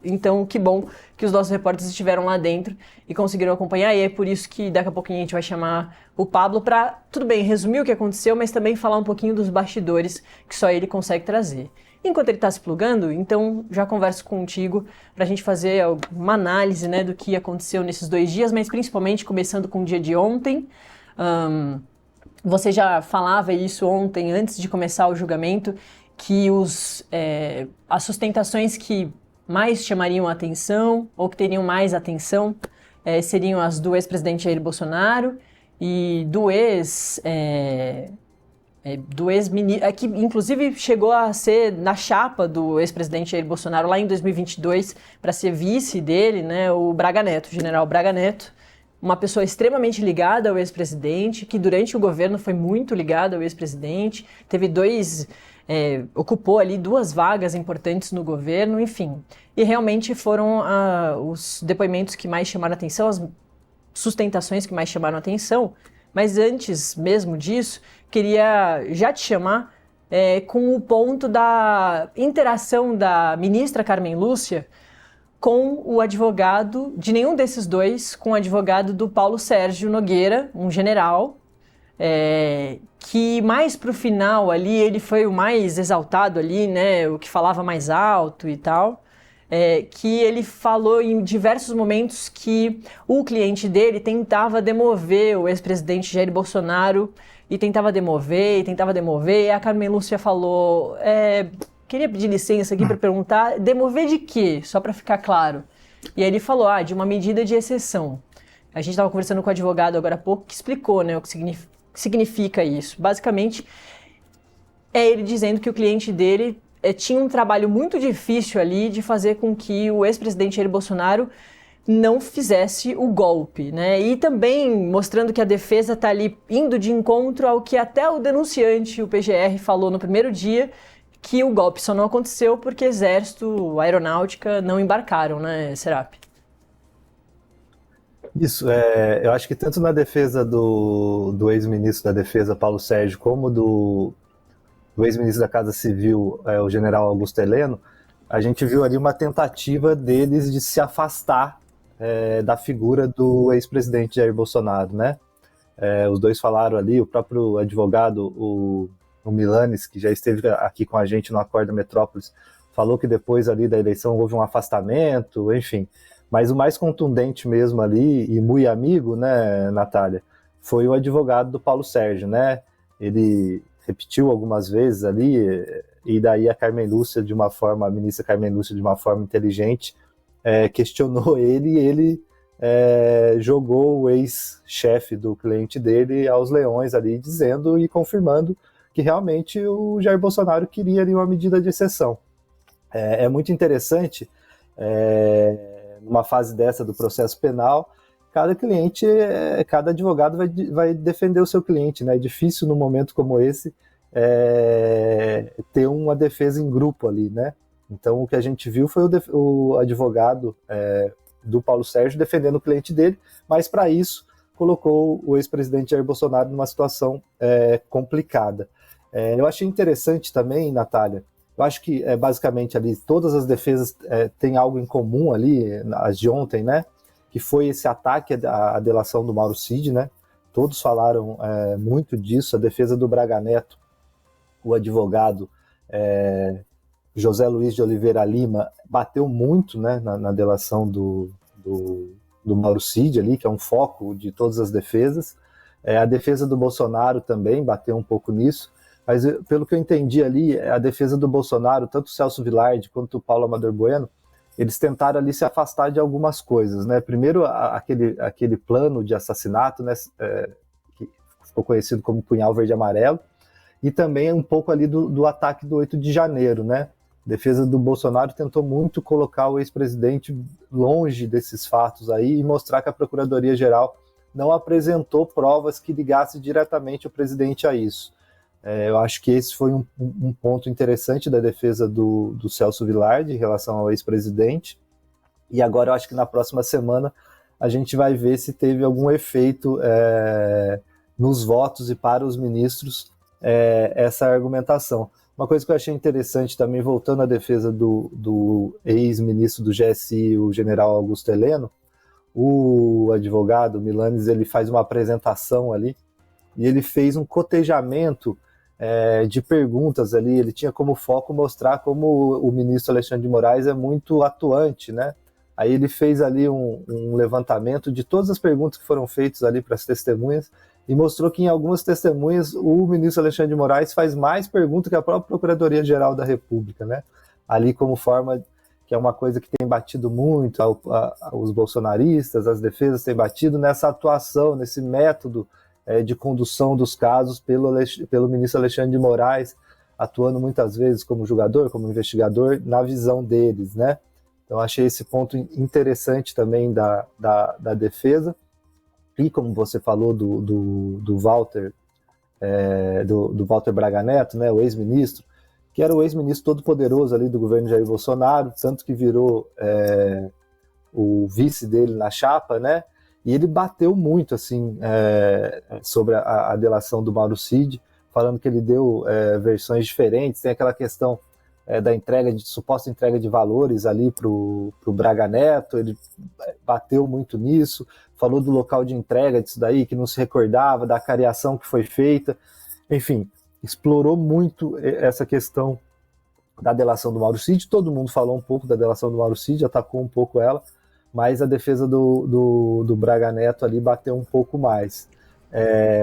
Então, que bom que os nossos repórteres estiveram lá dentro e conseguiram acompanhar, e é por isso que daqui a pouquinho a gente vai chamar o Pablo para, tudo bem, resumir o que aconteceu, mas também falar um pouquinho dos bastidores que só ele consegue trazer. Enquanto ele está se plugando, então já converso contigo para a gente fazer uma análise, né, do que aconteceu nesses 2 dias, mas principalmente começando com o dia de ontem. Você já falava isso ontem, antes de começar o julgamento, que as sustentações que mais chamariam a atenção, ou que teriam mais atenção, seriam as do ex-presidente Jair Bolsonaro e do ex-ministro, que inclusive chegou a ser na chapa do ex-presidente Jair Bolsonaro lá em 2022 para ser vice dele, né, o Braga Neto, o general Braga Neto, uma pessoa extremamente ligada ao ex-presidente, que durante o governo foi muito ligada ao ex-presidente, ocupou ali 2 vagas importantes no governo, enfim. E realmente foram os depoimentos que mais chamaram a atenção, as sustentações que mais chamaram a atenção. Mas antes mesmo disso, queria já te chamar com o ponto da interação da ministra Carmen Lúcia com o advogado, de nenhum desses dois, com o advogado do Paulo Sérgio Nogueira, um general, que mais pro final ali, ele foi o mais exaltado ali, né, o que falava mais alto e tal, que ele falou em diversos momentos que o cliente dele tentava demover o ex-presidente Jair Bolsonaro, e tentava demover, e a Carmen Lúcia falou, queria pedir licença aqui para perguntar, demover de quê? Só para ficar claro. E aí ele falou, de uma medida de exceção. A gente estava conversando com o advogado agora há pouco, que explicou, né, o que significa isso. Basicamente, é ele dizendo que o cliente dele tinha um trabalho muito difícil ali de fazer com que o ex-presidente Jair Bolsonaro não fizesse o golpe, né? E também mostrando que a defesa está ali indo de encontro ao que até o denunciante, o PGR, falou no primeiro dia, que o golpe só não aconteceu porque Exército, Aeronáutica não embarcaram, né, Serap? Isso, eu acho que tanto na defesa do ex-ministro da Defesa, Paulo Sérgio, como do ex-ministro da Casa Civil, o general Augusto Heleno, a gente viu ali uma tentativa deles de se afastar da figura do ex-presidente Jair Bolsonaro, né? Os dois falaram ali, o próprio advogado, o Milanes, que já esteve aqui com a gente no Acorda Metrópolis, falou que depois ali da eleição houve um afastamento, enfim. Mas o mais contundente mesmo ali, e muito amigo, né, Natália, foi o advogado do Paulo Sérgio, né? Ele repetiu algumas vezes ali, e daí a Carmen Lúcia, a ministra Carmen Lúcia, de uma forma inteligente, questionou ele, e ele jogou o ex-chefe do cliente dele aos leões ali, dizendo e confirmando que realmente o Jair Bolsonaro queria ali uma medida de exceção. É muito interessante, numa fase dessa do processo penal, cada advogado vai defender o seu cliente, né? É difícil num momento como esse ter uma defesa em grupo ali, né? Então o que a gente viu foi o advogado do Paulo Sérgio defendendo o cliente dele, mas para isso colocou o ex-presidente Jair Bolsonaro numa situação complicada. Eu achei interessante também, Natália, eu acho que basicamente ali todas as defesas têm algo em comum ali, as de ontem, né? Que foi esse ataque à delação do Mauro Cid, né? Todos falaram muito disso. A defesa do Braga Neto, o advogado José Luiz de Oliveira Lima, bateu muito, né, na delação do Mauro Cid ali, que é um foco de todas as defesas. A defesa do Bolsonaro também bateu um pouco nisso. Mas pelo que eu entendi ali, a defesa do Bolsonaro, tanto o Celso Vilardi quanto o Paulo Amador Bueno, eles tentaram ali se afastar de algumas coisas, né? Primeiro, aquele plano de assassinato, né, que ficou conhecido como Punhal Verde e Amarelo, e também um pouco ali do ataque do 8 de janeiro, né? A defesa do Bolsonaro tentou muito colocar o ex-presidente longe desses fatos aí e mostrar que a Procuradoria-Geral não apresentou provas que ligassem diretamente o presidente a isso. Eu acho que esse foi um ponto interessante da defesa do Celso Vilardi em relação ao ex-presidente. E agora eu acho que na próxima semana a gente vai ver se teve algum efeito nos votos e para os ministros essa argumentação. Uma coisa que eu achei interessante também, voltando à defesa do ex-ministro do GSI, o general Augusto Heleno, o advogado Milanes, ele faz uma apresentação ali e ele fez um cotejamento de perguntas ali. Ele tinha como foco mostrar como o ministro Alexandre de Moraes é muito atuante, né? Aí ele fez ali um levantamento de todas as perguntas que foram feitas ali para as testemunhas e mostrou que em algumas testemunhas o ministro Alexandre de Moraes faz mais perguntas que a própria Procuradoria-Geral da República, né? Ali como forma, que é uma coisa que tem batido muito, os bolsonaristas, as defesas têm batido nessa atuação, nesse método de condução dos casos pelo ministro Alexandre de Moraes, atuando muitas vezes como julgador, como investigador, na visão deles, né? Então achei esse ponto interessante também da defesa. E como você falou do Walter, do Walter Braga Neto, né, o ex-ministro, que era o ex-ministro todo-poderoso ali do governo Jair Bolsonaro, tanto que virou o vice dele na chapa, né? E ele bateu muito assim sobre a delação do Mauro Cid, falando que ele deu versões diferentes. Tem aquela questão da suposta entrega de valores ali para o Braga Neto, ele bateu muito nisso, falou do local de entrega disso daí, que não se recordava, da cariação que foi feita, enfim, explorou muito essa questão da delação do Mauro Cid. Todo mundo falou um pouco da delação do Mauro Cid, atacou um pouco ela, mas a defesa do Braga Neto ali bateu um pouco mais.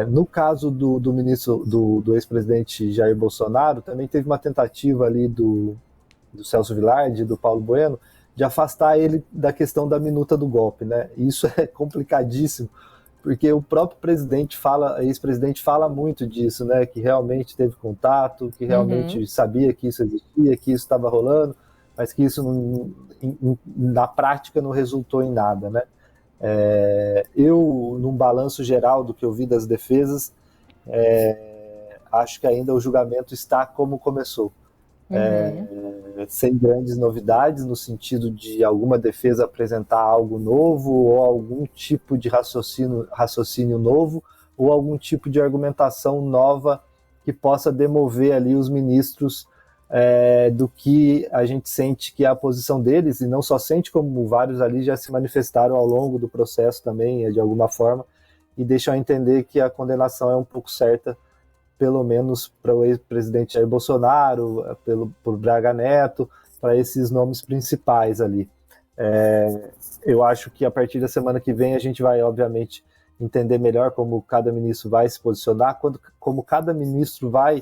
No caso do ministro, do ex-presidente Jair Bolsonaro, também teve uma tentativa ali do Celso Vilardi, do Paulo Bueno, de afastar ele da questão da minuta do golpe, né? Isso é complicadíssimo, porque o próprio ex-presidente fala muito disso, né? Que realmente teve contato, que realmente sabia que isso existia, que isso estava rolando, mas que isso na prática não resultou em nada, né? Eu, num balanço geral do que eu vi das defesas, acho que ainda o julgamento está como começou. Sem grandes novidades, no sentido de alguma defesa apresentar algo novo, ou algum tipo de raciocínio novo, ou algum tipo de argumentação nova que possa demover ali os ministros do que a gente sente que é a posição deles, e não só sente, como vários ali já se manifestaram ao longo do processo também, de alguma forma, e deixam a entender que a condenação é um pouco certa, pelo menos para o ex-presidente Jair Bolsonaro, por Braga Neto, para esses nomes principais ali. Eu acho que a partir da semana que vem a gente vai, obviamente, entender melhor como cada ministro vai se posicionar, como cada ministro vai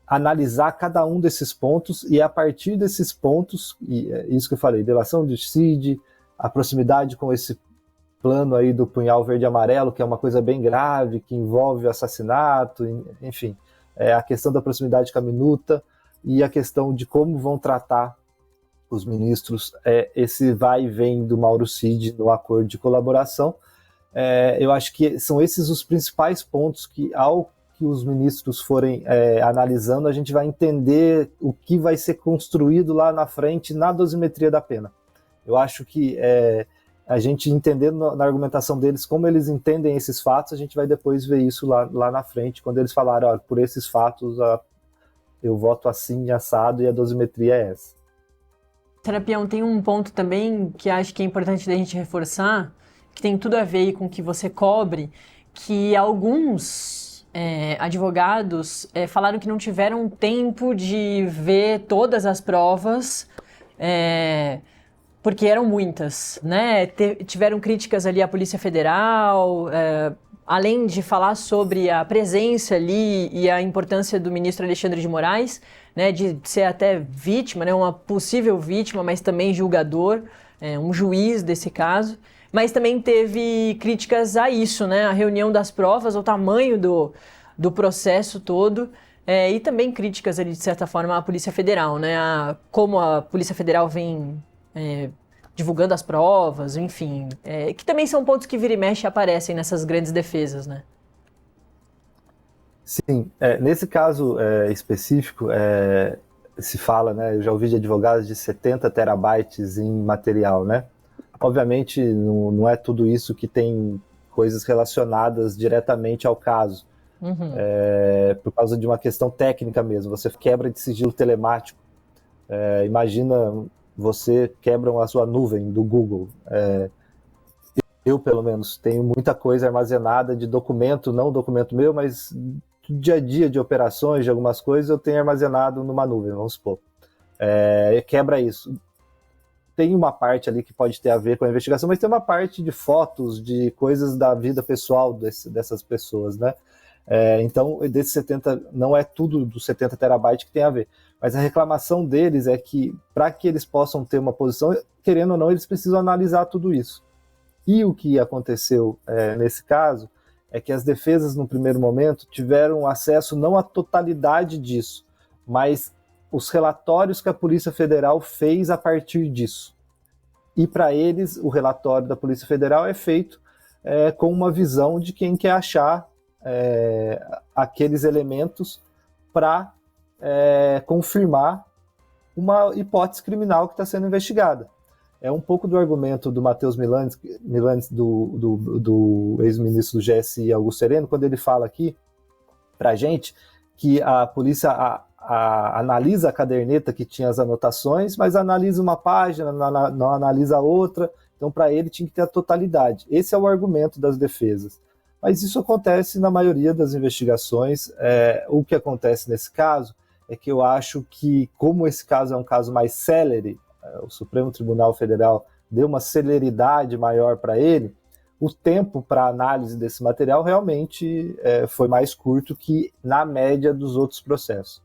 analisar cada um desses pontos, e a partir desses pontos, e isso que eu falei, delação do Cid, a proximidade com esse plano aí do punhal verde e amarelo, que é uma coisa bem grave, que envolve assassinato, enfim, a questão da proximidade com a minuta e a questão de como vão tratar os ministros esse vai e vem do Mauro Cid no acordo de colaboração. Eu acho que são esses os principais pontos que, ao que os ministros forem analisando, a gente vai entender o que vai ser construído lá na frente na dosimetria da pena. Eu acho que a gente entendendo na argumentação deles como eles entendem esses fatos, a gente vai depois ver isso lá na frente, quando eles falarem, olha, por esses fatos eu voto assim, assado, e a dosimetria é essa. Serapião, tem um ponto também que acho que é importante da gente reforçar, que tem tudo a ver com o que você cobre, que alguns advogados falaram que não tiveram tempo de ver todas as provas, porque eram muitas, né? Tiveram críticas ali à Polícia Federal, além de falar sobre a presença ali e a importância do ministro Alexandre de Moraes, né, de ser até vítima, né, uma possível vítima, mas também julgador, um juiz desse caso. Mas também teve críticas a isso, né, a reunião das provas, o tamanho do processo todo, e também críticas ali, de certa forma, à Polícia Federal, né, como a Polícia Federal vem divulgando as provas, enfim, que também são pontos que vira e mexe aparecem nessas grandes defesas, né? Sim, nesse caso específico, se fala, né, eu já ouvi de advogados de 70 terabytes em material, né? Obviamente não é tudo isso que tem coisas relacionadas diretamente ao caso, por causa de uma questão técnica mesmo. Você quebra de sigilo telemático. Imagina, você quebra a sua nuvem do Google. Eu, pelo menos, tenho muita coisa armazenada de documento, não documento meu, mas do dia a dia de operações, de algumas coisas, eu tenho armazenado numa nuvem, vamos supor. Quebra isso. Tem uma parte ali que pode ter a ver com a investigação, mas tem uma parte de fotos, de coisas da vida pessoal dessas pessoas, né? Então, desses 70, não é tudo dos 70 terabytes que tem a ver. Mas a reclamação deles é que, para que eles possam ter uma posição, querendo ou não, eles precisam analisar tudo isso. E o que aconteceu nesse caso é que as defesas, no primeiro momento, tiveram acesso não à totalidade disso, mas os relatórios que a Polícia Federal fez a partir disso. E para eles, o relatório da Polícia Federal é feito com uma visão de quem quer achar aqueles elementos para confirmar uma hipótese criminal que está sendo investigada. É um pouco do argumento do Matheus Milandes, do ex-ministro do GSI, Augusto Sereno, quando ele fala aqui para a gente que a polícia analisa a caderneta que tinha as anotações, mas analisa uma página, não analisa outra. Então, para ele, tinha que ter a totalidade. Esse é o argumento das defesas. Mas isso acontece na maioria das investigações. O que acontece nesse caso é que eu acho que, como esse caso é um caso mais célere, o Supremo Tribunal Federal deu uma celeridade maior para ele, o tempo para análise desse material realmente foi mais curto que na média dos outros processos.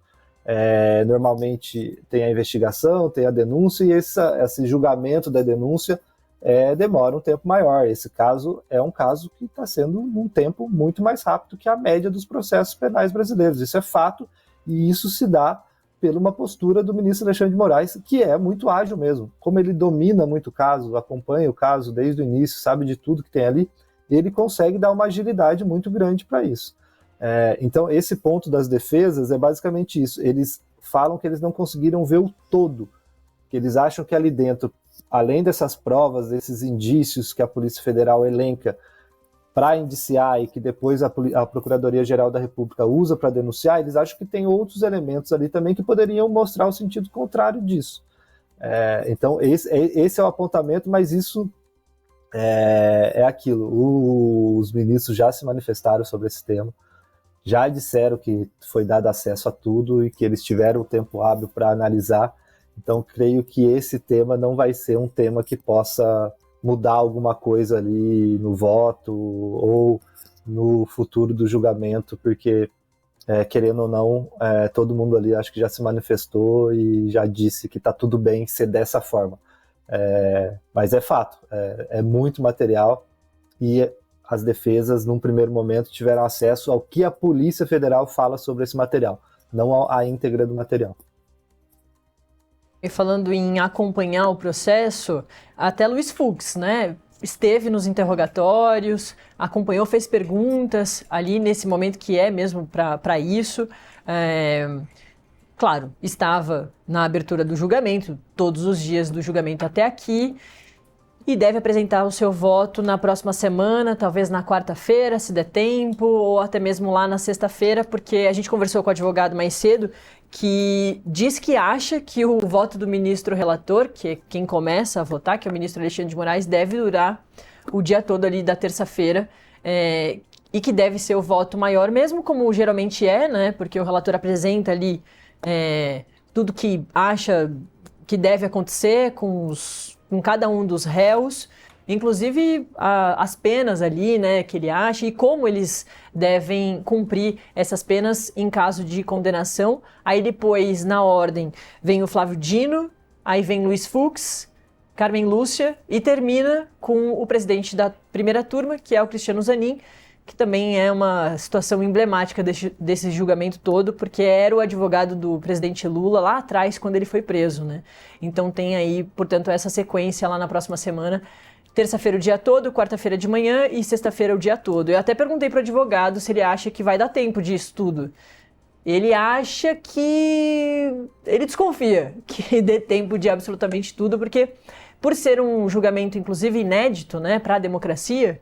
Normalmente tem a investigação, tem a denúncia, e esse julgamento da denúncia demora um tempo maior. Esse caso é um caso que está sendo um tempo muito mais rápido que a média dos processos penais brasileiros. Isso é fato, e isso se dá pela uma postura do ministro Alexandre de Moraes, que é muito ágil mesmo. Como ele domina muito o caso, acompanha o caso desde o início, sabe de tudo que tem ali, ele consegue dar uma agilidade muito grande para isso. Então, esse ponto das defesas é basicamente isso. Eles falam que eles não conseguiram ver o todo, que eles acham que ali dentro, além dessas provas, desses indícios que a Polícia Federal elenca para indiciar e que depois a Procuradoria-Geral da República usa para denunciar, eles acham que tem outros elementos ali também que poderiam mostrar o sentido contrário disso. Então, esse é o apontamento, mas isso é aquilo. Os ministros já se manifestaram sobre esse tema, já disseram que foi dado acesso a tudo e que eles tiveram o tempo hábil para analisar. Então, creio que esse tema não vai ser um tema que possa mudar alguma coisa ali no voto ou no futuro do julgamento, porque, querendo ou não, todo mundo ali acho que já se manifestou e já disse que está tudo bem ser dessa forma. Mas é fato, é muito material, e as defesas, num primeiro momento, tiveram acesso ao que a Polícia Federal fala sobre esse material, não à íntegra do material. E falando em acompanhar o processo, até Luiz Fux, né, esteve nos interrogatórios, acompanhou, fez perguntas ali nesse momento que é mesmo para isso. Claro, estava na abertura do julgamento, todos os dias do julgamento até aqui, e deve apresentar o seu voto na próxima semana, talvez na quarta-feira, se der tempo, ou até mesmo lá na sexta-feira, porque a gente conversou com o advogado mais cedo, que diz que acha que o voto do ministro relator, que é quem começa a votar, que é o ministro Alexandre de Moraes, deve durar o dia todo ali da terça-feira, e que deve ser o voto maior, mesmo como geralmente né, porque o relator apresenta ali tudo que acha que deve acontecer com cada um dos réus, inclusive as penas ali, né, que ele acha e como eles devem cumprir essas penas em caso de condenação. Aí depois, na ordem, vem o Flávio Dino, aí vem Luiz Fux, Carmen Lúcia e termina com o presidente da primeira turma, que é o Cristiano Zanin, que também é uma situação emblemática desse julgamento todo, porque era o advogado do presidente Lula lá atrás, quando ele foi preso, né? Então tem aí, portanto, essa sequência lá na próxima semana, terça-feira o dia todo, quarta-feira de manhã e sexta-feira o dia todo. Eu até perguntei para o advogado se ele acha que vai dar tempo disso tudo. Ele acha que... Ele desconfia que dê tempo de absolutamente tudo, porque por ser um julgamento, inclusive, inédito, né, para a democracia,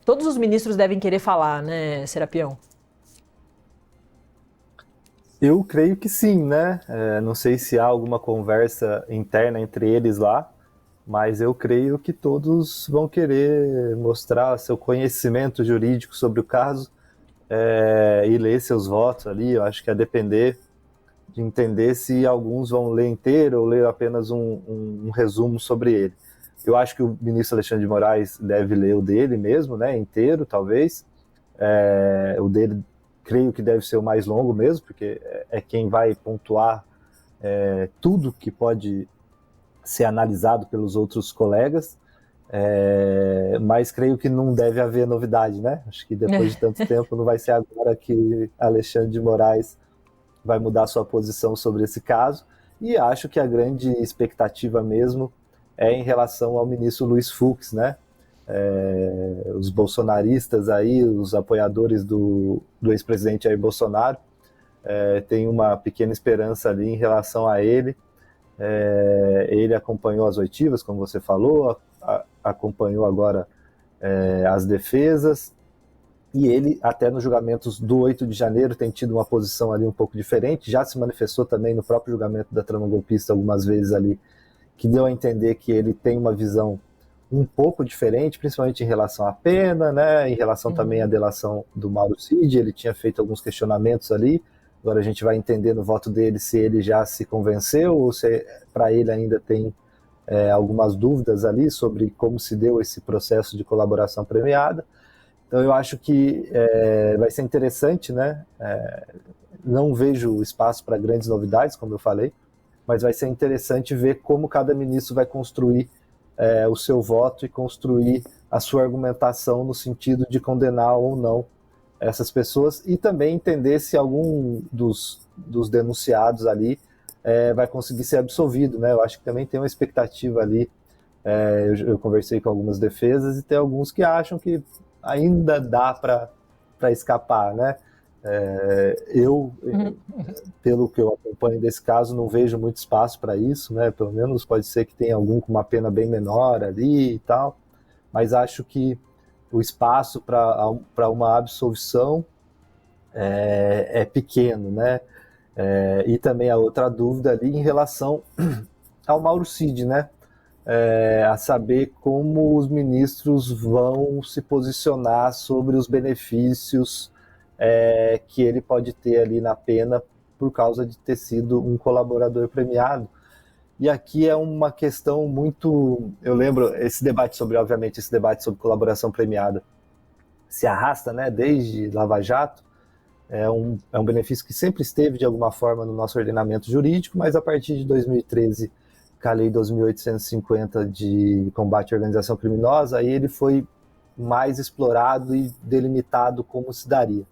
Todos os ministros devem querer falar, né, Serapião? Eu creio que sim, né? Não sei se há alguma conversa interna entre eles lá, mas eu creio que todos vão querer mostrar seu conhecimento jurídico sobre o caso e ler seus votos ali. Eu acho que a depender de entender se alguns vão ler inteiro ou ler apenas um resumo sobre ele. Eu acho que o ministro Alexandre de Moraes deve ler o dele mesmo, né, inteiro, talvez. O dele, creio que deve ser o mais longo mesmo, porque é quem vai pontuar tudo que pode ser analisado pelos outros colegas, mas creio que não deve haver novidade, né? Acho que depois de tanto tempo não vai ser agora que Alexandre de Moraes vai mudar sua posição sobre esse caso, e acho que a grande expectativa mesmo é em relação ao ministro Luiz Fux, né? Os bolsonaristas aí, os apoiadores do ex-presidente Jair Bolsonaro, têm uma pequena esperança ali em relação a ele. Ele acompanhou as oitivas, como você falou, acompanhou agora as defesas, e ele, até nos julgamentos do 8 de janeiro, tem tido uma posição ali um pouco diferente, já se manifestou também no próprio julgamento da trama golpista algumas vezes ali, que deu a entender que ele tem uma visão um pouco diferente, principalmente em relação à pena, né, em relação também à delação do Mauro Cid. Ele tinha feito alguns questionamentos ali, agora a gente vai entender no voto dele se ele já se convenceu ou se para ele ainda tem algumas dúvidas ali sobre como se deu esse processo de colaboração premiada. Então eu acho que vai ser interessante, né? Não vejo espaço para grandes novidades, como eu falei, mas vai ser interessante ver como cada ministro vai construir o seu voto e construir a sua argumentação no sentido de condenar ou não essas pessoas, e também entender se algum dos denunciados ali vai conseguir ser absolvido, né? Eu acho que também tem uma expectativa ali. Eu conversei com algumas defesas e tem alguns que acham que ainda dá para escapar, né? Pelo que eu acompanho desse caso, não vejo muito espaço para isso, né? Pelo menos pode ser que tenha algum com uma pena bem menor ali e tal, mas acho que o espaço para uma absolvição é pequeno, né? E também a outra dúvida ali em relação ao Mauro Cid, né? A saber como os ministros vão se posicionar sobre os benefícios que ele pode ter ali na pena por causa de ter sido um colaborador premiado. E aqui é uma questão muito... Eu lembro, obviamente, esse debate sobre colaboração premiada se arrasta, né, desde Lava Jato. É um benefício que sempre esteve, de alguma forma, no nosso ordenamento jurídico, mas a partir de 2013, com a Lei 2.850 de combate à organização criminosa, aí ele foi mais explorado e delimitado como se daria.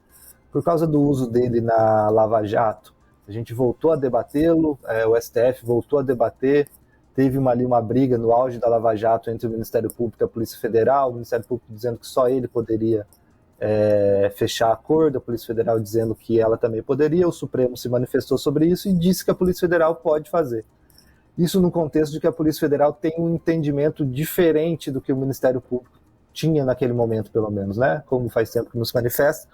Por causa do uso dele na Lava Jato, a gente voltou a debatê-lo, o STF voltou a debater, teve uma briga no auge da Lava Jato entre o Ministério Público e a Polícia Federal, o Ministério Público dizendo que só ele poderia fechar acordo, a Polícia Federal dizendo que ela também poderia, o Supremo se manifestou sobre isso e disse que a Polícia Federal pode fazer. Isso no contexto de que a Polícia Federal tem um entendimento diferente do que o Ministério Público tinha naquele momento, pelo menos, né? Como faz tempo que nos manifesta,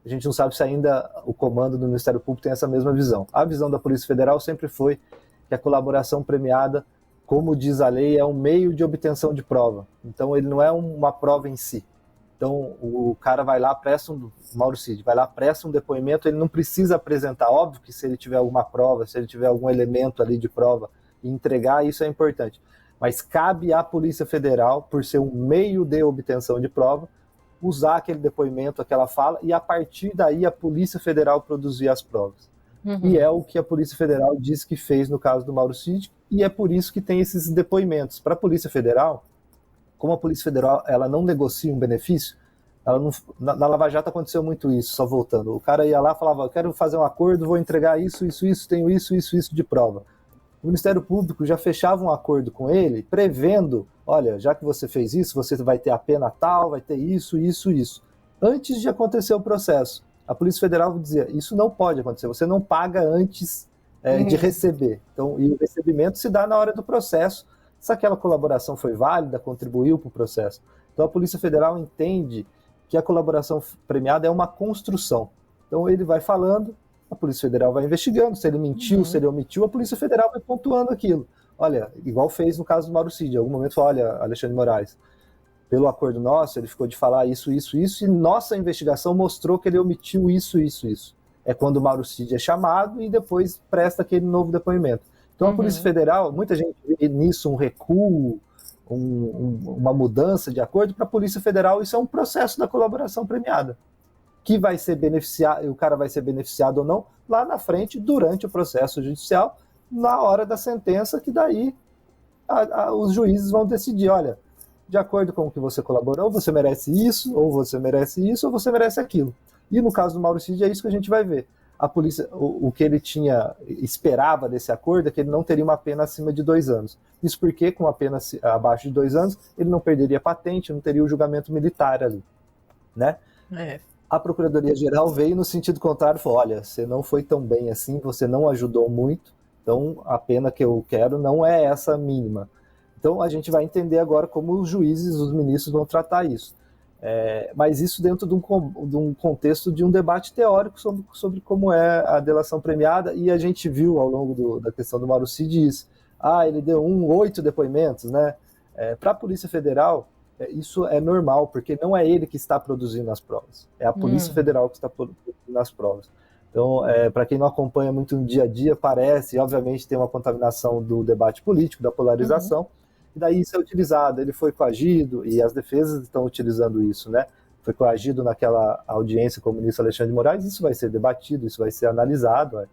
a gente não sabe se ainda o comando do Ministério Público tem essa mesma visão. A visão da Polícia Federal sempre foi que a colaboração premiada, como diz a lei, é um meio de obtenção de prova. Então ele não é uma prova em si. Então o cara vai lá, Mauro Cid, vai lá, presta um depoimento, ele não precisa apresentar, óbvio que se ele tiver alguma prova, se ele tiver algum elemento ali de prova e entregar, isso é importante. Mas cabe à Polícia Federal, por ser um meio de obtenção de prova, usar aquele depoimento, aquela fala, e a partir daí a Polícia Federal produzir as provas. E é o que a Polícia Federal diz que fez no caso do Mauro Cid, e é por isso que tem esses depoimentos. Para a Polícia Federal, como a Polícia Federal ela não negocia um benefício, na Lava Jato aconteceu muito isso, só voltando. O cara ia lá e falava, eu quero fazer um acordo, vou entregar isso, tenho isso de prova. O Ministério Público já fechava um acordo com ele, prevendo, olha, já que você fez isso, você vai ter a pena tal, vai ter isso, antes de acontecer o processo. A Polícia Federal dizia, isso não pode acontecer, você não paga antes de receber. Então, e o recebimento se dá na hora do processo, se aquela colaboração foi válida, contribuiu para o processo. Então a Polícia Federal entende que a colaboração premiada é uma construção. Então ele vai falando, a Polícia Federal vai investigando, se ele mentiu, se ele omitiu, a Polícia Federal vai pontuando aquilo. Olha, igual fez no caso do Mauro Cid, em algum momento falou, olha, Alexandre de Moraes, pelo acordo nosso, ele ficou de falar isso, e nossa investigação mostrou que ele omitiu isso. É quando o Mauro Cid é chamado e depois presta aquele novo depoimento. Então a Polícia Federal, muita gente vê nisso um recuo, uma mudança de acordo. Para a Polícia Federal isso é um processo da colaboração premiada, que vai ser beneficiado, o cara vai ser beneficiado ou não lá na frente, durante o processo judicial, na hora da sentença, que daí os juízes vão decidir, olha, de acordo com o que você colaborou, você merece isso, ou você merece isso, ou você merece aquilo. E no caso do Mauro Cid é isso que a gente vai ver. A polícia, o que ele esperava desse acordo é que ele não teria uma pena acima de 2 anos. Isso porque, com a pena abaixo de 2 anos, ele não perderia patente, não teria o julgamento militar ali, né? A Procuradoria-Geral veio no sentido contrário e falou, olha, você não foi tão bem assim, você não ajudou muito, então a pena que eu quero não é essa mínima. Então a gente vai entender agora como os juízes, os ministros vão tratar isso. Mas isso dentro de um contexto de um debate teórico sobre como é a delação premiada, e a gente viu ao longo da questão do Mauro Cid isso. Ele deu 8 depoimentos, né? Para a Polícia Federal, isso é normal, porque não é ele que está produzindo as provas, é a Polícia Federal que está produzindo as provas. Então, para quem não acompanha muito no dia a dia, parece, obviamente, tem uma contaminação do debate político, da polarização, e daí isso é utilizado, ele foi coagido, e as defesas estão utilizando isso, né? Foi coagido naquela audiência com o ministro Alexandre de Moraes, isso vai ser debatido, isso vai ser analisado,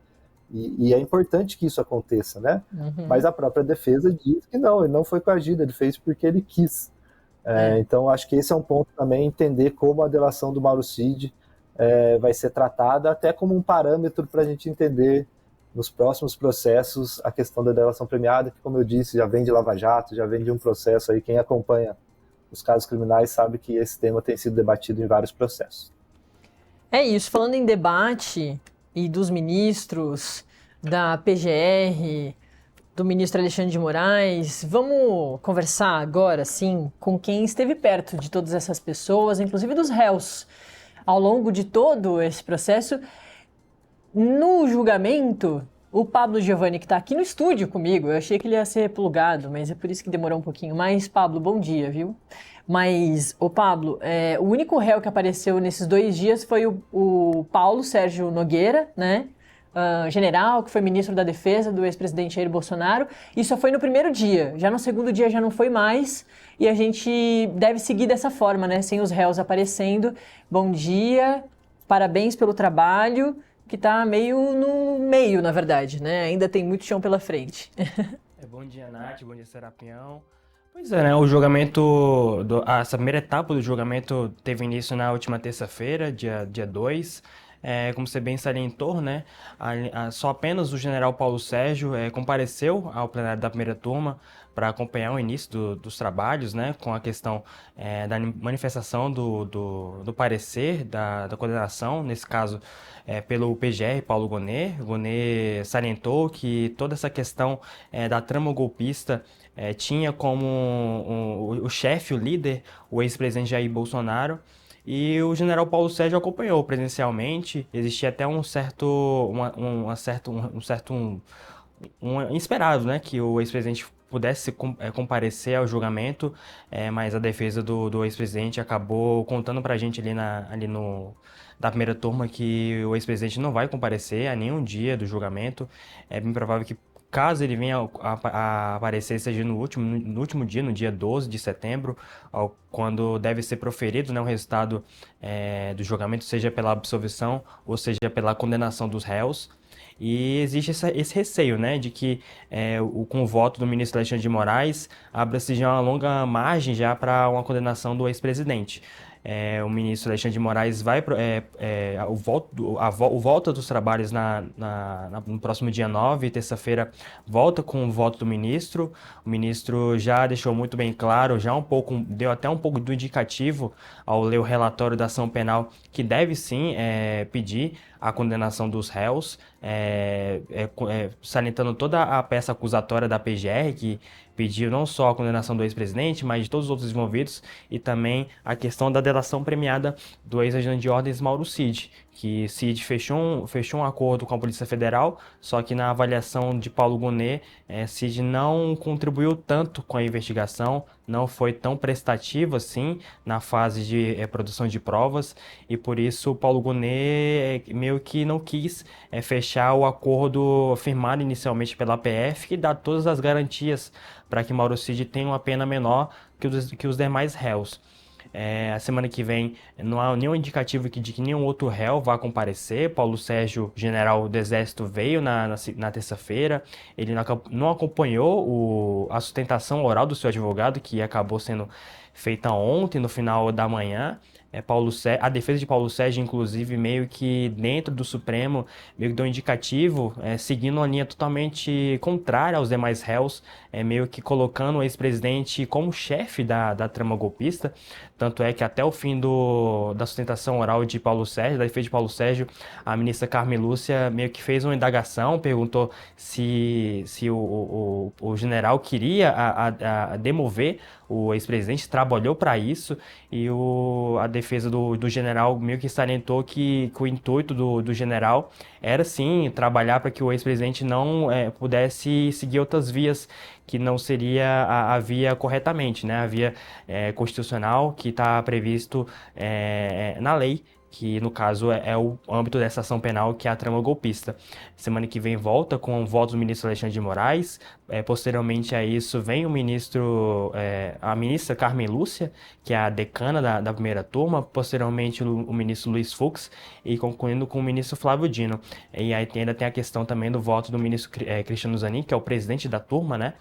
e é importante que isso aconteça, né? Mas a própria defesa diz que não, ele não foi coagido, ele fez porque ele quis. Então, acho que esse é um ponto também, entender como a delação do Mauro Cid vai ser tratada, até como um parâmetro para a gente entender nos próximos processos a questão da delação premiada, que, como eu disse, já vem de Lava Jato, já vem de um processo aí, quem acompanha os casos criminais sabe que esse tema tem sido debatido em vários processos. É isso, falando em debate e dos ministros, da PGR, do ministro Alexandre de Moraes, vamos conversar agora, sim, com quem esteve perto de todas essas pessoas, inclusive dos réus, ao longo de todo esse processo. No julgamento, o Pablo Giovanni, que está aqui no estúdio comigo, eu achei que ele ia ser plugado, mas é por isso que demorou um pouquinho mais. Pablo, bom dia, viu? Mas, Pablo, o único réu que apareceu nesses 2 dias foi o Paulo Sérgio Nogueira, né? General, que foi ministro da Defesa do ex-presidente Jair Bolsonaro, e só foi no primeiro dia. Já no segundo dia já não foi mais, e a gente deve seguir dessa forma, né? Sem os réus aparecendo. Bom dia, parabéns pelo trabalho, que está meio no meio, na verdade, né? Ainda tem muito chão pela frente. Bom dia, Nath, bom dia, Serapião. Pois é, né? O julgamento, essa primeira etapa do julgamento teve início na última terça-feira, dia 2. Como você bem salientou, né? Só apenas o general Paulo Sérgio compareceu ao plenário da primeira turma para acompanhar o início dos trabalhos, né? Com a questão da manifestação do parecer, da condenação, nesse caso pelo PGR, Paulo Gonet. Gonet salientou que toda essa questão da trama golpista tinha como o chefe, o líder, o ex-presidente Jair Bolsonaro. E o general Paulo Sérgio acompanhou presencialmente. Existia até um inesperado, né, que o ex-presidente pudesse comparecer ao julgamento, mas a defesa do ex-presidente acabou contando pra gente da primeira turma que o ex-presidente não vai comparecer a nenhum dia do julgamento. É bem provável que, caso ele venha a aparecer, seja no último dia, no dia 12 de setembro, quando deve ser proferido, né, o resultado do julgamento, seja pela absolvição ou seja pela condenação dos réus. E existe esse receio, né, de que com o voto do ministro Alexandre de Moraes abra-se já uma longa margem já para uma condenação do ex-presidente. O ministro Alexandre de Moraes vai volta dos trabalhos no próximo dia 9, terça-feira, volta com o voto do ministro. O ministro já deixou muito bem claro, deu até um pouco do indicativo ao ler o relatório da ação penal, que deve sim pedir a condenação dos réus, salientando toda a peça acusatória da PGR, que pediu não só a condenação do ex-presidente, mas de todos os outros envolvidos, e também a questão da delação premiada do ex-ajudante de ordens Mauro Cid, que Cid fechou um acordo com a Polícia Federal, só que na avaliação de Paulo Gonet, Cid não contribuiu tanto com a investigação, não foi tão prestativo assim na fase de produção de provas, e por isso Paulo Gonet meio que não quis fechar o acordo firmado inicialmente pela PF, que dá todas as garantias para que Mauro Cid tenha uma pena menor que os demais réus. A semana que vem não há nenhum indicativo de que nenhum outro réu vá comparecer. Paulo Sérgio, general do Exército, veio na terça-feira. Ele não acompanhou a sustentação oral do seu advogado, que acabou sendo feita ontem, no final da manhã. A defesa de Paulo Sérgio, inclusive, meio que dentro do Supremo, meio que deu um indicativo, seguindo uma linha totalmente contrária aos demais réus, meio que colocando o ex-presidente como chefe da trama golpista. Tanto é que até o fim da sustentação oral de Paulo Sérgio, da defesa de Paulo Sérgio, a ministra Carmen Lúcia meio que fez uma indagação, perguntou se o general queria demover o ex-presidente, trabalhou para isso, e a defesa do general meio que salientou que o intuito do general era sim trabalhar para que o ex-presidente não pudesse seguir outras vias que não seria a via corretamente, né? A via constitucional que está previsto na lei, que no caso é o âmbito dessa ação penal, que é a trama golpista. Semana que vem volta com o voto do ministro Alexandre de Moraes. Posteriormente a isso vem a ministra Carmen Lúcia, que é a decana da primeira turma, posteriormente o ministro Luiz Fux, e concluindo com o ministro Flávio Dino. E aí ainda tem a questão também do voto do ministro Cristiano Zanin, que é o presidente da turma, né?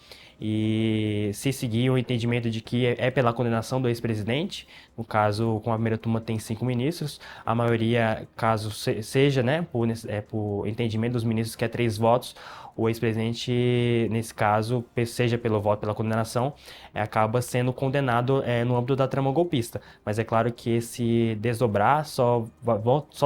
E se seguir o entendimento de que é pela condenação do ex-presidente, no caso, com a primeira turma tem 5 ministros, a maioria, caso seja, né, por entendimento dos ministros, que é 3 votos, o ex-presidente, nesse caso, seja pelo voto pela condenação, acaba sendo condenado no âmbito da trama golpista. Mas é claro que esse desdobrar só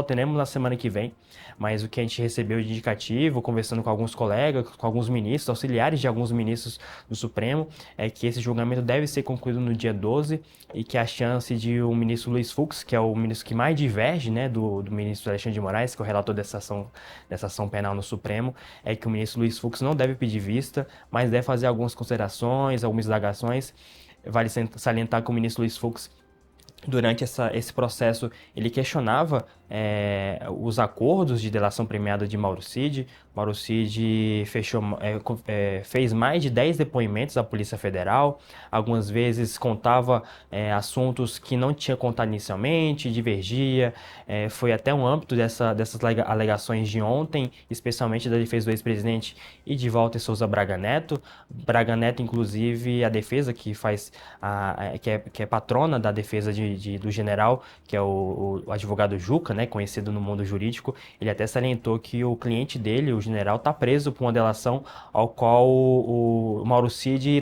teremos na semana que vem. Mas o que a gente recebeu de indicativo, conversando com alguns colegas, com alguns ministros, auxiliares de alguns ministros do Supremo, é que esse julgamento deve ser concluído no dia 12, e que a chance de o ministro Luiz Fux, que é o ministro que mais diverge, né, do ministro Alexandre de Moraes, que é o relator dessa ação penal no Supremo, é que o ministro Luiz Fux não deve pedir vista, mas deve fazer algumas considerações, algumas indagações. Vale salientar que o ministro Luiz Fux, durante esse processo, ele questionava os acordos de delação premiada de Mauro Cid. Mauro Cid fez mais de 10 depoimentos à Polícia Federal, algumas vezes contava assuntos que não tinha contado inicialmente, divergia, foi até um âmbito dessas alegações de ontem, especialmente da defesa do ex-presidente e de Walter Souza Braga Neto. Braga Neto, inclusive, a defesa que é patrona da defesa do general, que é o advogado Juca, né, conhecido no mundo jurídico, ele até salientou que o cliente dele, o general, está preso por uma delação ao qual o Mauro Cid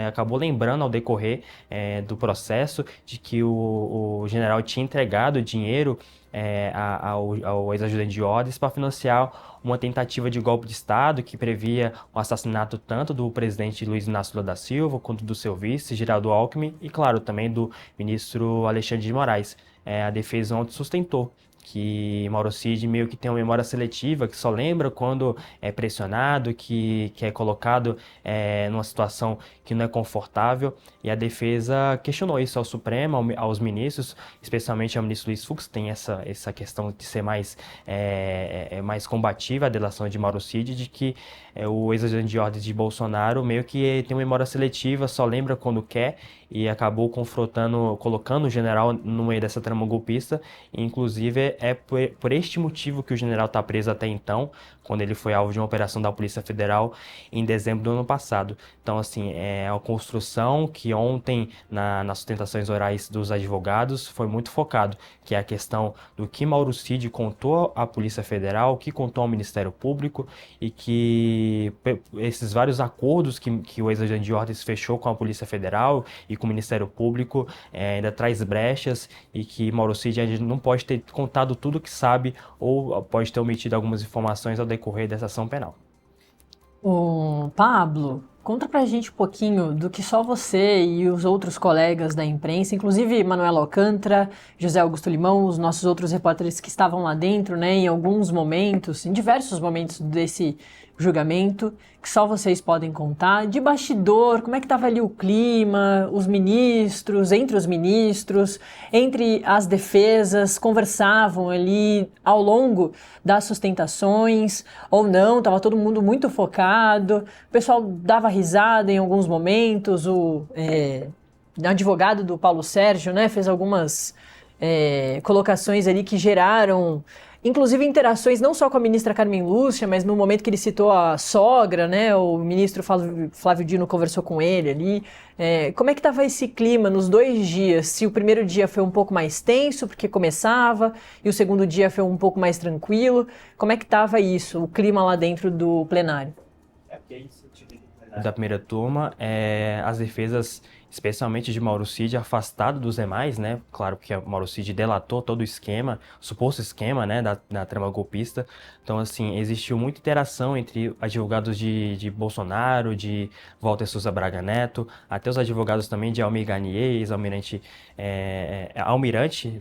acabou lembrando ao decorrer do processo, de que o general tinha entregado dinheiro ao ex-ajudante de ordens para financiar uma tentativa de golpe de Estado que previa o assassinato tanto do presidente Luiz Inácio Lula da Silva quanto do seu vice, Geraldo Alckmin, e claro, também do ministro Alexandre de Moraes. A defesa ontem sustentou que Mauro Cid meio que tem uma memória seletiva, que só lembra quando é pressionado, que é colocado numa situação que não é confortável, e a defesa questionou isso ao Supremo, aos ministros, especialmente ao ministro Luiz Fux, que tem essa questão de ser mais combativa a delação de Mauro Cid, de que o ex-ajudante de ordens de Bolsonaro meio que tem uma memória seletiva, só lembra quando quer, e acabou colocando o general no meio dessa trama golpista. Inclusive é por este motivo que o general está preso até então, quando ele foi alvo de uma operação da Polícia Federal em dezembro do ano passado. Então, assim, a construção que ontem, nas sustentações orais dos advogados, foi muito focado, que é a questão do que Mauro Cid contou à Polícia Federal, que contou ao Ministério Público, e que esses vários acordos que o ex-ajudante de ordens fechou com a Polícia Federal e com o Ministério Público ainda traz brechas, e que Mauro Cid ainda não pode ter contado contado tudo que sabe ou pode ter omitido algumas informações ao decorrer dessa ação penal. Ô, Pablo, conta pra gente um pouquinho do que só você e os outros colegas da imprensa, inclusive Manuela Alcântara, José Augusto Limão, os nossos outros repórteres que estavam lá dentro, né, em alguns momentos, em diversos momentos desse julgamento, que só vocês podem contar, de bastidor, como é que estava ali o clima, os ministros, entre as defesas, conversavam ali ao longo das sustentações, ou não, estava todo mundo muito focado, o pessoal dava risada em alguns momentos, o advogado do Paulo Sérgio, né, fez algumas colocações ali que geraram, inclusive, interações não só com a ministra Carmen Lúcia, mas no momento que ele citou a sogra, né, o ministro Flávio Dino conversou com ele ali. Como é que estava esse clima nos 2 dias? Se o primeiro dia foi um pouco mais tenso, porque começava, e o segundo dia foi um pouco mais tranquilo, como é que estava isso, o clima lá dentro do plenário? Da primeira turma, as defesas, especialmente de Mauro Cid, afastado dos demais, né? Claro que Mauro Cid delatou todo o esquema, suposto esquema, né, da trama golpista. Então, assim, existiu muita interação entre advogados de Bolsonaro, de Walter Souza Braga Neto, até os advogados também de Almir Garnier, ex-almirante, almirante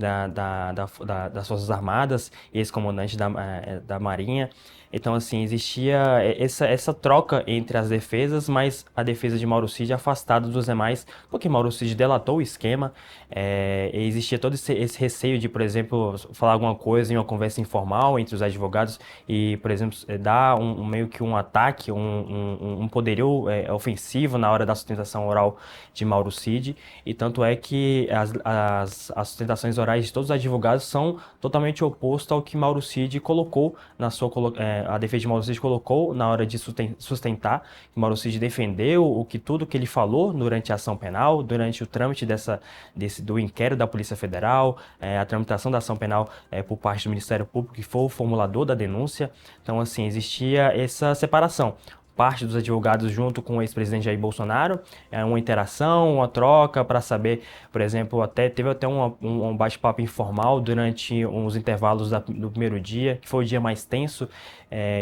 das Forças Armadas, ex-comandante da Marinha. Então, assim, existia essa troca entre as defesas, mas a defesa de Mauro Cid afastada dos demais, porque Mauro Cid delatou o esquema, e existia todo esse receio de, por exemplo, falar alguma coisa em uma conversa informal entre os advogados e, por exemplo, dar meio que um ataque, um poderio ofensivo na hora da sustentação oral de Mauro Cid, e tanto é que as sustentações orais de todos os advogados são totalmente opostas ao que Mauro Cid colocou a defesa de Mauro Cid colocou na hora de sustentar, que Mauro Cid defendeu tudo que ele falou durante a ação penal, durante o trâmite do inquérito da Polícia Federal, a tramitação da ação penal por parte do Ministério Público, que foi o formulador da denúncia. Então, assim, existia essa separação. Parte dos advogados junto com o ex-presidente Jair Bolsonaro, uma interação, uma troca para saber, por exemplo, teve até um bate-papo informal durante uns intervalos do primeiro dia, que foi o dia mais tenso,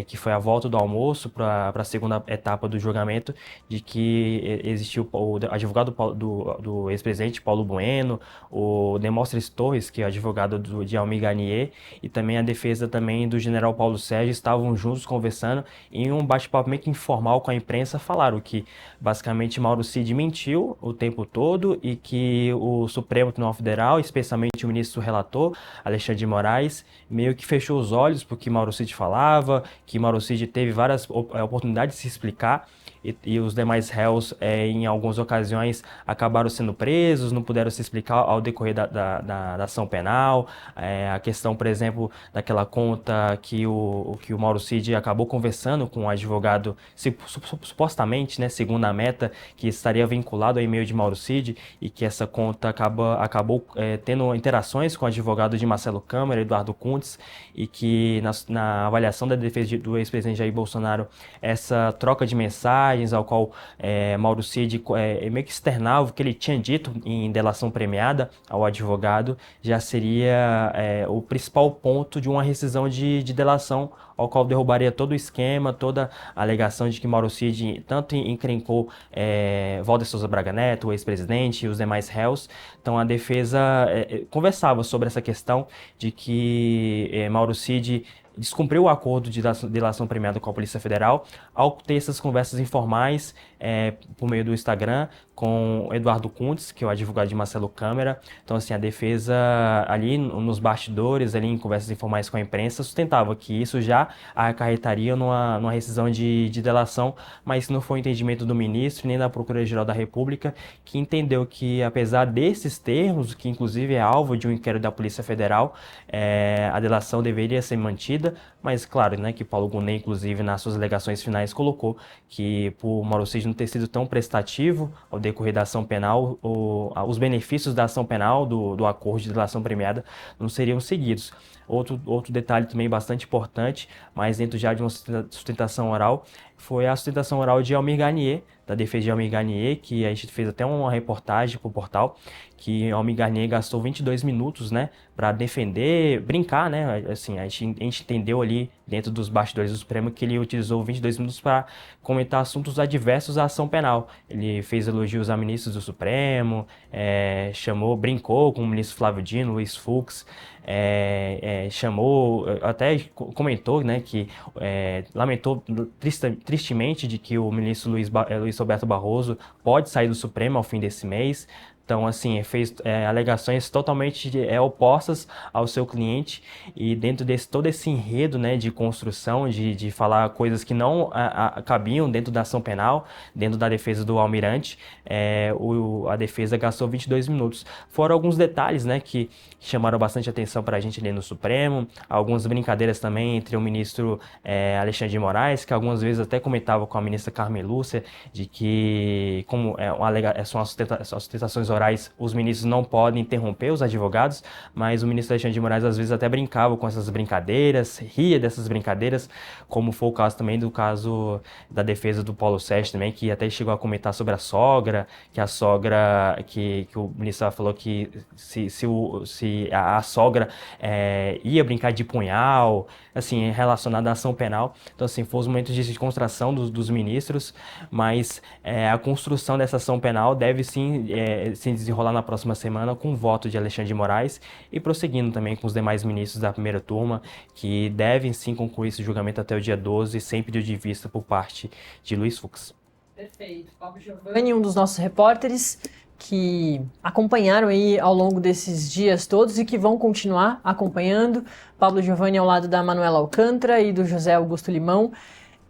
que foi a volta do almoço para a segunda etapa do julgamento, de que existiu o advogado do ex-presidente Paulo Bueno, o Demóstenes Torres, que é advogado de Almir Garnier, e também a defesa também do general Paulo Sérgio, estavam juntos conversando em um bate-papo meio que informal com a imprensa, falaram que basicamente Mauro Cid mentiu o tempo todo e que o Supremo Tribunal Federal, especialmente o ministro relator, Alexandre de Moraes, meio que fechou os olhos porque Mauro Cid falava, que Mauro Cid teve várias oportunidades de se explicar e os demais réus, em algumas ocasiões, acabaram sendo presos, não puderam se explicar ao decorrer da ação penal. A questão, por exemplo, daquela conta que o Mauro Cid acabou conversando com o advogado, supostamente, né, segundo a meta, que estaria vinculado ao e-mail de Mauro Cid, e que essa conta acabou tendo interações com o advogado de Marcelo Câmara, Eduardo Kuntz, e que na avaliação da defesa do ex-presidente Jair Bolsonaro, essa troca de mensagens ao qual Mauro Cid meio que externava o que ele tinha dito em delação premiada ao advogado, já seria o principal ponto de uma rescisão de delação, ao qual derrubaria todo o esquema, toda a alegação de que Mauro Cid tanto encrencou Walter Souza Braga Neto, o ex-presidente, e os demais réus. Então a defesa conversava sobre essa questão de que Mauro Cid descumpriu o acordo de delação premiada com a Polícia Federal ao ter essas conversas informais por meio do Instagram com Eduardo Kuntz, que é o advogado de Marcelo Câmara. Então, assim, a defesa ali nos bastidores, ali em conversas informais com a imprensa, sustentava que isso já acarretaria numa rescisão de delação, mas não foi o entendimento do ministro nem da Procuradoria-Geral da República, que entendeu que, apesar desses termos, que inclusive é alvo de um inquérito da Polícia Federal, a delação deveria ser mantida, mas claro, né, que Paulo Gonet, inclusive, nas suas alegações finais, colocou que, por Mauro Cid não ter sido tão prestativo ao decorrer da ação penal, os benefícios da ação penal, do acordo de delação premiada, não seriam seguidos. Outro detalhe também bastante importante, mas dentro já de uma sustentação oral, foi a sustentação oral de Almir Garnier, da defesa de Almir Garnier, que a gente fez até uma reportagem para o portal, que Almir Garnier gastou 22 minutos, né, para defender, brincar, né, assim, a gente entendeu ali dentro dos bastidores do Supremo que ele utilizou 22 minutos para comentar assuntos adversos à ação penal. Ele fez elogios a ministros do Supremo, brincou com o ministro Flávio Dino, Luiz Fux, até comentou, né, que lamentou tristemente de que o ministro Luiz Roberto Barroso pode sair do Supremo ao fim desse mês. Então, assim, fez alegações totalmente opostas ao seu cliente, e dentro desse todo esse enredo, né, de construção, de falar coisas que não cabiam dentro da ação penal, dentro da defesa do almirante, a defesa gastou 22 minutos. Foram alguns detalhes, né, que chamaram bastante atenção para a gente ali no Supremo, algumas brincadeiras também entre o ministro Alexandre de Moraes, que algumas vezes até comentava com a ministra Carmen Lúcia, de que, como são as sustentações orais, os ministros não podem interromper os advogados, mas o ministro Alexandre de Moraes às vezes até brincava com essas brincadeiras, ria dessas brincadeiras, como foi o caso também do caso da defesa do Paulo Sérgio também, que até chegou a comentar sobre a sogra, que o ministro falou que se a sogra ia brincar de punhal, assim, relacionada à ação penal. Então, assim, foram os momentos de descontração dos ministros, mas a construção dessa ação penal deve sim se desenrolar na próxima semana com o voto de Alexandre de Moraes e prosseguindo também com os demais ministros da primeira turma, que devem sim concluir esse julgamento até o dia 12, sem pedido de vista por parte de Luiz Fux. Perfeito. Pablo Giovanni, um dos nossos repórteres que acompanharam aí ao longo desses dias todos e que vão continuar acompanhando. Pablo Giovanni ao lado da Manuela Alcântara e do José Augusto Limão.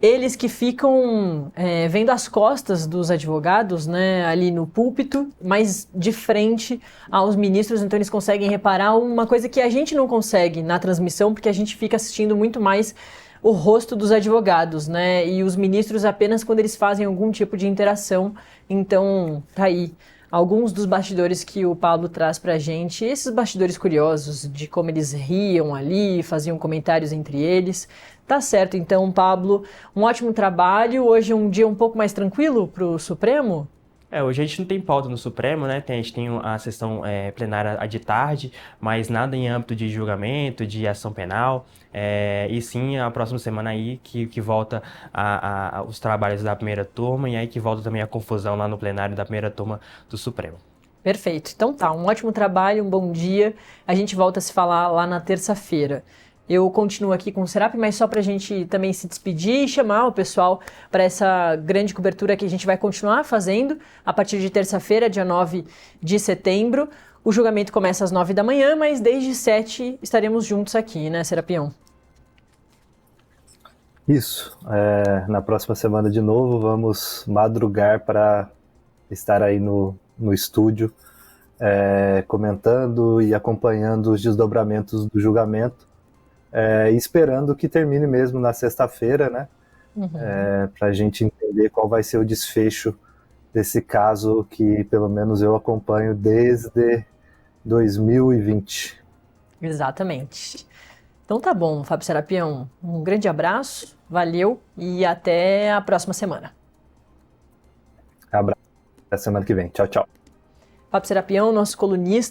Eles que ficam vendo as costas dos advogados, né, ali no púlpito, mas de frente aos ministros, então eles conseguem reparar uma coisa que a gente não consegue na transmissão, porque a gente fica assistindo muito mais o rosto dos advogados, né, e os ministros apenas quando eles fazem algum tipo de interação. Então, tá aí alguns dos bastidores que o Pablo traz pra gente, esses bastidores curiosos de como eles riam ali, faziam comentários entre eles. Tá certo, então, Pablo, um ótimo trabalho. Hoje é um dia um pouco mais tranquilo pro Supremo? Hoje a gente não tem pauta no Supremo, né? A gente tem a sessão plenária de tarde, mas nada em âmbito de julgamento, de ação penal. E sim, a próxima semana aí que volta os trabalhos da primeira turma, e aí que volta também a confusão lá no plenário da primeira turma do Supremo. Perfeito. Então tá, um ótimo trabalho, um bom dia. A gente volta a se falar lá na terça-feira. Eu continuo aqui com o Serap, mas só para a gente também se despedir e chamar o pessoal para essa grande cobertura que a gente vai continuar fazendo a partir de terça-feira, dia 9 de setembro. O julgamento começa às 9 da manhã, mas desde 7 estaremos juntos aqui, né, Serapião? Isso. Na próxima semana de novo vamos madrugar para estar aí no estúdio comentando e acompanhando os desdobramentos do julgamento. Esperando que termine mesmo na sexta-feira, né? Para a gente entender qual vai ser o desfecho desse caso que pelo menos eu acompanho desde 2020. Exatamente. Então tá bom, Fábio Serapião. Um grande abraço, valeu e até a próxima semana. Abraço, até semana que vem. Tchau, tchau. Fábio Serapião, nosso colunista.